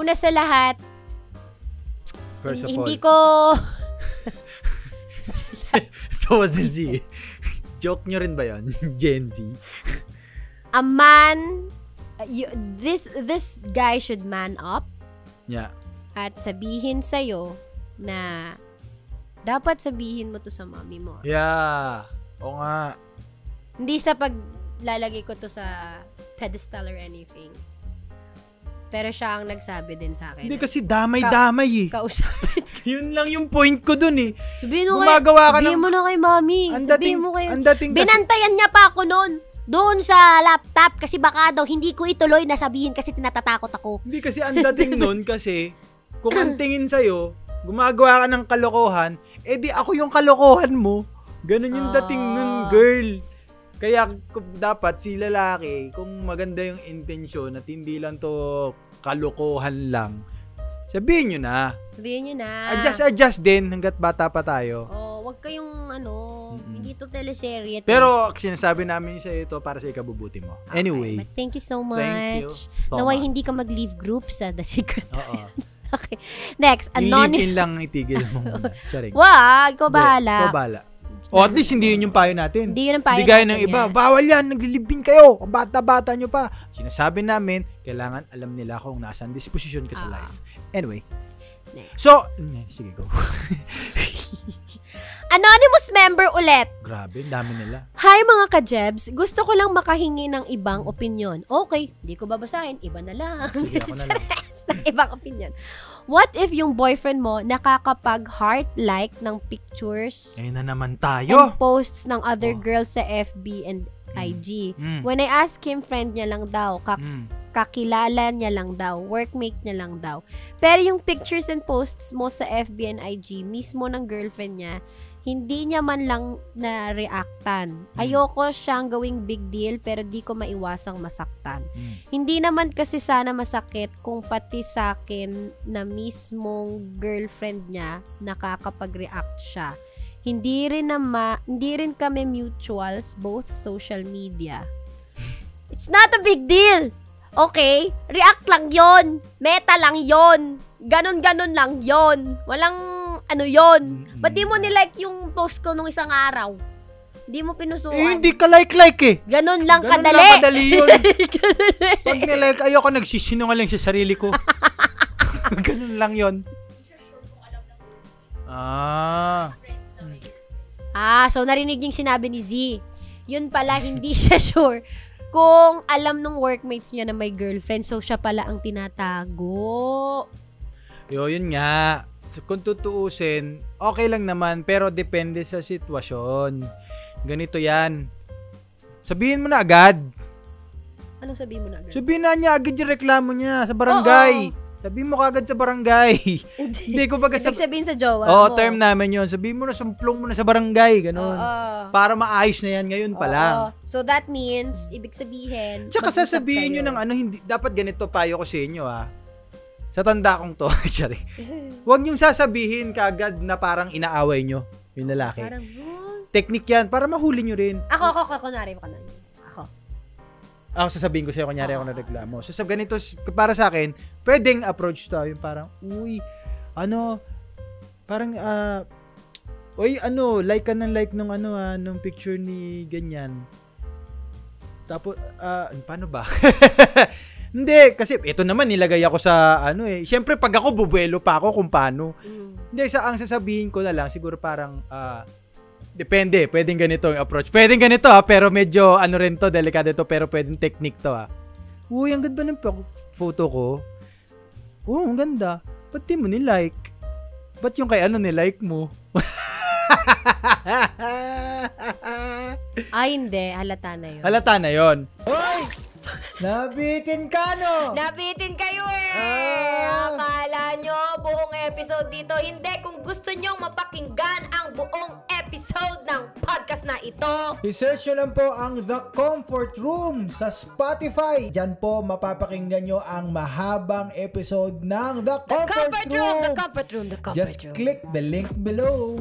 Una sa lahat, First of hindi all, ko... ito was si Z. Joke nyo rin ba yun? Gen Z? A man, this guy should man up. Yeah. At sabihin sa'yo na dapat sabihin mo to sa mami mo. Yeah. O nga. Hindi sa paglalagay ko to sa pedestal or anything. Pero siya ang nagsabi din sa akin. Hindi kasi damay-damay eh. Kausapin. Yun lang yung point ko dun eh. Sabihin mo Gumagawa mo na kay mami. Sabihin mo kay... Binantayan niya pa ako noon. Doon sa laptop kasi baka daw hindi ko ituloy na sabihin kasi tinatatakot ako. Hindi kasi ang dating nun kasi kung ang tingin sa'yo, gumagawa ka ng kalokohan, di ako yung kalokohan mo. Ganun yung dating nun, girl. Kaya dapat si lalaki, kung maganda yung intensyon at hindi lang to kalokohan lang, sabihin nyo na. Sabihin nyo na. Adjust din hanggat bata pa tayo. Wag kayong hindi to teleserye. Pero sinasabi namin sa ito para sa ikabubuti mo. Okay, Anyway. but thank you so much. Thank you so Naway much. hindi ka mag-leave group sa The Secret Oo. Friends. Okay. Next, Yung anonymous. live-in lang itigil mo muna. Charing. Wag, ikaw bahala. Ikaw bahala. O at least hindi yun yung payo natin. Hindi yun ang payo Hindi gaya natin ng iba. yan. Bawal yan. Naglilibin kayo. Ang bata-bata nyo pa. Sinasabi namin, kailangan alam nila kung nasaan disposition ka sa life. Anyway. Next. So, sige, go. Anonymous member ulit. Grabe, dami nila. Hi mga ka-Jebs, gusto ko lang makahingi ng ibang opinion. Okay, hindi ko babasahin, iba na lang. Sige, ako na lang. ng ibang opinion. What if yung boyfriend mo nakakapag-heart-like ng pictures Ayun na naman and tayo. posts ng other girls sa FB and IG? When I ask him, friend niya lang daw, kakilala niya lang daw, workmate niya lang daw. Pero yung pictures and posts mo sa FB and IG, mismo ng girlfriend niya, hindi niya man lang na-reactan. Ayoko siyang gawing big deal pero di ko maiwasang masaktan. Hindi naman kasi sana masakit kung pati sa akin na mismong girlfriend niya nakakapag-react siya. Hindi rin kami mutuals, both social media. It's not a big deal! Okay? React lang yon, meta lang yon, ganon-ganon lang yon, walang ano yon. Ba't di mo nilike yung post ko nung isang araw? Di mo pinusuan. Hindi ka like eh. Ganon lang Ganon kadali. lang kadali yun. Pag nilike, ayoko nagsisinungaling sa sarili ko. Ganon lang yon. So narinig yung sinabi ni Z. Yun pala, hindi siya sure kung alam nung workmates niya na may girlfriend. So siya pala ang tinatago. Yun nga. So, kung tutuusin, okay lang naman, pero depende sa sitwasyon. Ganito yan. Sabihin mo na agad. Anong sabihin mo na agad? Sabihin na niya agad yung reklamo niya sa barangay. Sabihin mo kagad sa barangay. Hindi ko baga sabihin sa jowa mo. term namin yun. Sabihin mo na, sumplong mo na sa barangay. Ganun. Para maayos na yan ngayon pa lang. So that means, ibig sabihin, Tsaka sasabihin nyo ng hindi, dapat ganito payo ko sa inyo sa tanda kong to. Huwag niyong sasabihin kagad na parang inaaway nyo yung lalaki. Parang, Technique yan para mahuli nyo rin. Ako, kunwari mo ka na. Ako sasabihin ko sa'yo, kunyari ako na reklamo. So, sa ganito, para sa akin, pwedeng approach to. Yung parang, like ka ng like nung nung picture ni ganyan. Tapos, paano ba? Hindi, kasi ito naman, nilagay ako sa, siyempre, pag ako, bubuelo pa ako kung paano. Hindi, ang sasabihin ko na lang, siguro parang, depende, pwedeng ganito ang approach. Pwedeng ganito pero medyo rin to, delikado to, pero pwedeng technique to Uy, ang ganda ng photo ko. Ang ganda. Ba't di mo ni-like? Ba't yung kay ni-like mo? Hindi. Halata na yun. Halata na yun. Hoy! Nabitin ka, no? Nabitin kayo Akala nyo buong episode dito. Hindi, kung gusto nyong mapakinggan ang buong episode ng podcast na ito, I-search nyo lang po ang The Comfort Room sa Spotify. Diyan po mapapakinggan nyo ang mahabang episode ng The Comfort Room. The Comfort Room. Just click the link below.